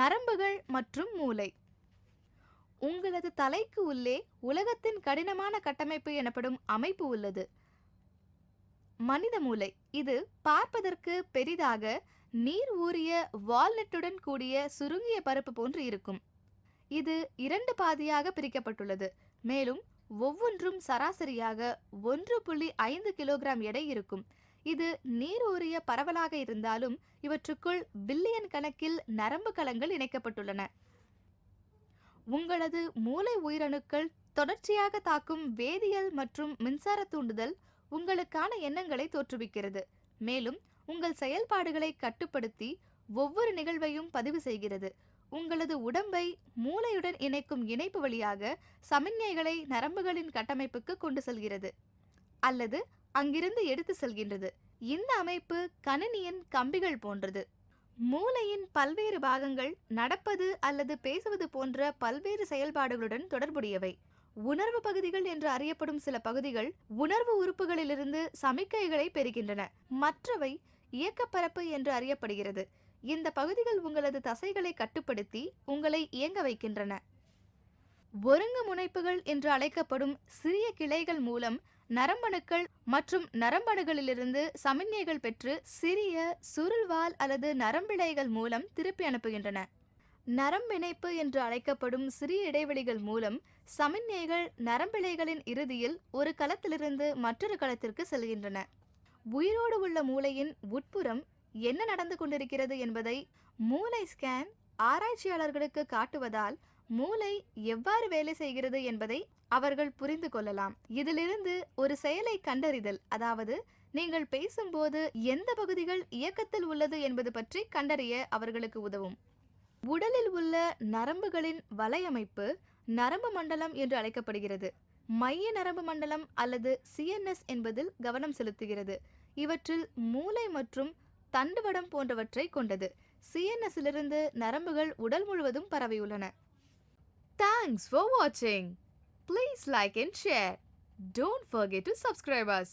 நரம்புகள் மற்றும் மூளை. உங்களது தலைக்கு உள்ளே உலகத்தின் கடினமான கட்டமைப்பு எனப்படும் அமைப்பு உள்ளது. மனித மூளை. இது பார்ப்பதற்கு பெரிதாக நீர் ஊறிய வால்நட்டுடன் கூடிய சுருங்கிய பருப்பு போன்று இருக்கும். இது 2 பாதியாக பிரிக்கப்பட்டுள்ளது. மேலும் ஒவ்வொன்றும் சராசரியாக 1.5 கிலோகிராம் எடை இருக்கும். இது நீர் ஊறிய பரவலாக இருந்தாலும் இவற்றுக்குள் பில்லியன் கணக்கில் நரம்பு கலங்கள் இணைக்கப்பட்டுள்ளன. உங்களது மூளை உயிரணுக்கள் தொடர்ச்சியாக தாக்கும் வேதியியல் மற்றும் மின்சார தூண்டுதல் உங்களுக்கான எண்ணங்களை தோற்றுவிக்கிறது. மேலும் உங்கள் செயல்பாடுகளை கட்டுப்படுத்தி ஒவ்வொரு நிகழ்வையும் பதிவு செய்கிறது. உங்களது உடம்பை மூளையுடன் இணைக்கும் இணைப்பு வழியாக சமிக்ஞைகளை நரம்புகளின் கட்டமைப்புக்கு கொண்டு செல்கிறது அல்லது அங்கிருந்து எடுத்து செல்கின்றது. இந்த அமைப்பு கணினியின் கம்பிகள் போன்றது. மூளையின் பல்வேறு பாகங்கள் நடப்பது அல்லது பேசுவது போன்ற பல்வேறு செயல்பாடுகளுடன் தொடர்புடையவை. உணர்வு பகுதிகள் என்று அறியப்படும் சில பகுதிகள் உணர்வு உறுப்புகளிலிருந்து சமிக்கைகளை பெறுகின்றன. மற்றவை இயக்கப்பரப்பு என்று அறியப்படுகிறது. இந்த பகுதிகள் உங்களது தசைகளை கட்டுப்படுத்தி உங்களை இயங்க வைக்கின்றன. ஒருங்கு முனைப்புகள் என்று அழைக்கப்படும் சிறிய கிளைகள் மூலம் நரம்பணுக்கள் மற்றும் நரம்பணுகளிலிருந்து சமிக்ஞைகள் பெற்று சிறிய சுருள்வால் அல்லது நரம்பிழைகள் மூலம் திருப்பி அனுப்புகின்றன. நரம்பிணைப்பு என்று அழைக்கப்படும் சிறிய இடைவெளிகள் மூலம் சமிக்ஞைகள் நரம்பிழைகளின் இறுதியில் ஒரு களத்திலிருந்து மற்றொரு களத்திற்கு செல்கின்றன. உயிரோடு உள்ள மூளையின் உட்புறம் என்ன நடந்து கொண்டிருக்கிறது என்பதை மூளை ஸ்கேன் ஆராய்ச்சியாளர்களுக்கு காட்டுவதால் மூளை எவ்வாறு வேலை செய்கிறது என்பதை அவர்கள் புரிந்து கொள்ளலாம். இதிலிருந்து ஒரு செயலை கண்டறிதல், அதாவது நீங்கள் பேசும்போது எந்த பகுதிகள் இயக்கத்தில் உள்ளது என்பது பற்றி கண்டறிய அவர்களுக்கு உதவும். உடலில் உள்ள நரம்புகளின் வலையமைப்பு நரம்பு மண்டலம் என்று அழைக்கப்படுகிறது. மைய நரம்பு மண்டலம் அல்லது CNS என்பதில் கவனம் செலுத்துகிறது. இவற்றில் மூளை மற்றும் தண்டுவடம் போன்றவற்றை கொண்டது. CNS-இலிருந்து நரம்புகள் உடல் முழுவதும் பரவியுள்ளன. Thanks for watching. Please like and share. Don't forget to subscribe us.